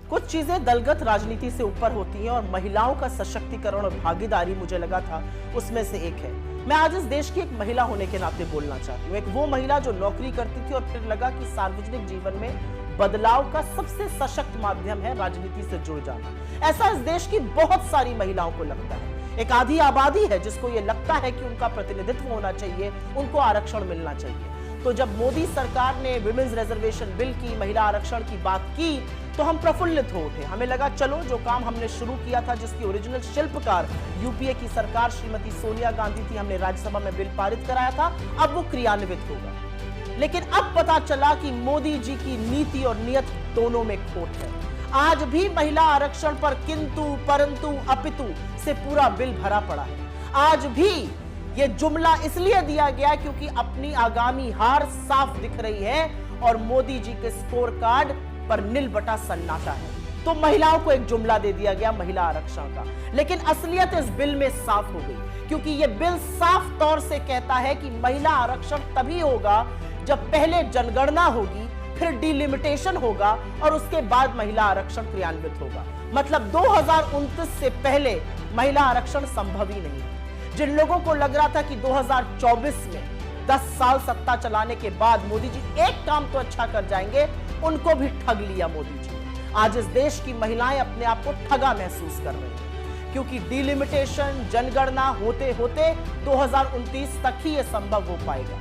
कुछ चीजें दलगत राजनीति से ऊपर होती हैं और महिलाओं का सशक्तिकरण और भागीदारी मुझे लगा था उसमें से एक है। मैं आज इस देश की एक महिला होने के नाते बोलना चाहती हूँ, एक वो महिला जो नौकरी करती थी और फिर लगा कि सार्वजनिक जीवन में बदलाव का सबसे सशक्त माध्यम है राजनीति से जुड़ जाना। ऐसा इस देश की बहुत सारी महिलाओं को लगता है। एक आधी आबादी है जिसको ये लगता है कि उनका प्रतिनिधित्व होना चाहिए, उनको आरक्षण मिलना चाहिए। तो जब मोदी सरकार ने विमेंस रिजर्वेशन बिल की, महिला आरक्षण की बात की, तो हम प्रफुल्लित हो उठे। हमें लगा चलो जो काम हमने शुरू किया था, जिसकी ओरिजिनल शिल्पकार यूपीए की सरकार श्रीमती सोनिया गांधी थी, हमने राज्यसभा में बिल पारित कराया था, अब वो क्रियान्वित होगा। लेकिन अब पता चला कि मोदी जी की नीति और नियत दोनों में खोट है। आज भी महिला आरक्षण पर किंतु परंतु अपितु से पूरा बिल भरा पड़ा है। आज भी ये जुमला इसलिए दिया गया क्योंकि अपनी आगामी हार साफ दिख रही है और मोदी जी के स्कोर कार्ड पर नील बटा सन्नाटा है। तो महिलाओं को एक जुमला दे दिया गया महिला आरक्षण का, लेकिन असलियत इस बिल में साफ हो गई, क्योंकि यह बिल साफ तौर से कहता है कि महिला आरक्षण तभी होगा जब पहले जनगणना होगी, फिर डिलिमिटेशन होगा और उसके बाद महिला आरक्षण क्रियान्वित होगा। मतलब 2029 से पहले महिला आरक्षण संभव ही नहीं है। जिन लोगों को लग रहा था कि 2024 में 10 साल सत्ता चलाने के बाद मोदी जी एक काम तो अच्छा कर जाएंगे, उनको भी ठग लिया मोदी जी। आज इस देश की महिलाएं अपने आप को ठगा महसूस कर रही हैं, क्योंकि डिलिमिटेशन, जनगणना होते होते 2029 तक ही यह संभव हो पाएगा।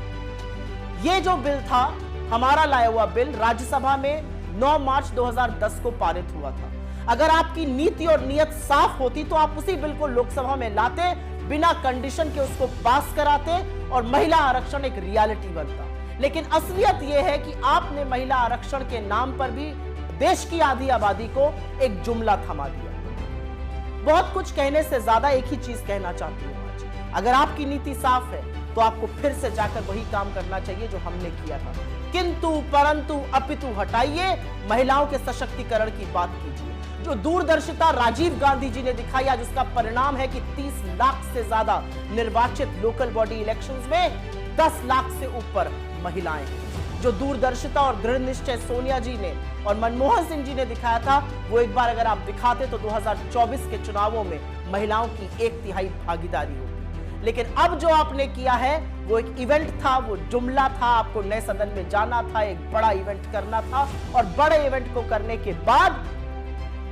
यह जो बिल था, हमारा लाया हुआ बिल, राज्यसभा में 9 मार्च 2010 को पारित हुआ था। अगर आपकी नीति और नियत साफ होती तो आप उसी बिल को लोकसभा में लाते, बिना कंडीशन के उसको पास कराते और महिला आरक्षण एक रियलिटी बनता। लेकिन असलियत यह है कि आपने महिला आरक्षण के नाम पर भी देश की आधी आबादी को एक जुमला थमा दिया। बहुत कुछ कहने से ज्यादा एक ही चीज कहना चाहती हूं आज। अगर आपकी नीति साफ है तो आपको फिर से जाकर वही काम करना चाहिए जो हमने किया था। किंतु परंतु अपितु हटाइए, महिलाओं के सशक्तिकरण की बात कीजिए। जो दूरदर्शिता राजीव गांधी जी ने दिखाई, आज उसका परिणाम है कि 30 लाख से ज्यादा निर्वाचित लोकल बॉडी इलेक्शंस में 10 लाख से ऊपर महिलाएं हैं। जो दूरदर्शिता और दृढ़ निश्चय सोनिया जी ने और मनमोहन सिंह जी ने दिखाया था, वो एक बार अगर आप दिखाते तो 2024 के चुनावों में महिलाओं की 1/3 भागीदारी होगी। लेकिन अब जो आपने किया है वो एक इवेंट था, वो जुमला था। आपको नए सदन में जाना था, एक बड़ा इवेंट करना था और बड़े इवेंट को करने के बाद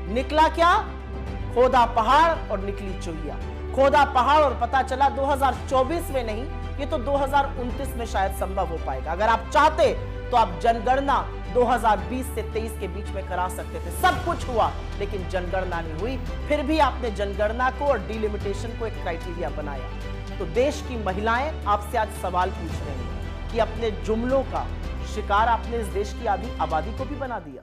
निकला क्या? खोदा पहाड़ और निकली चुहिया। खोदा पहाड़ और पता चला 2024 में नहीं, ये तो 2029 में शायद संभव हो पाएगा। अगर आप चाहते तो आप जनगणना 2020 से 23 के बीच में करा सकते थे। सब कुछ हुआ लेकिन जनगणना नहीं हुई। फिर भी आपने जनगणना को और डिलिमिटेशन को एक क्राइटेरिया बनाया। तो देश की महिलाएं आपसे आज सवाल पूछ रही हैं कि अपने जुमलों का शिकार आपने इस देश की आधी आबादी को भी बना दिया।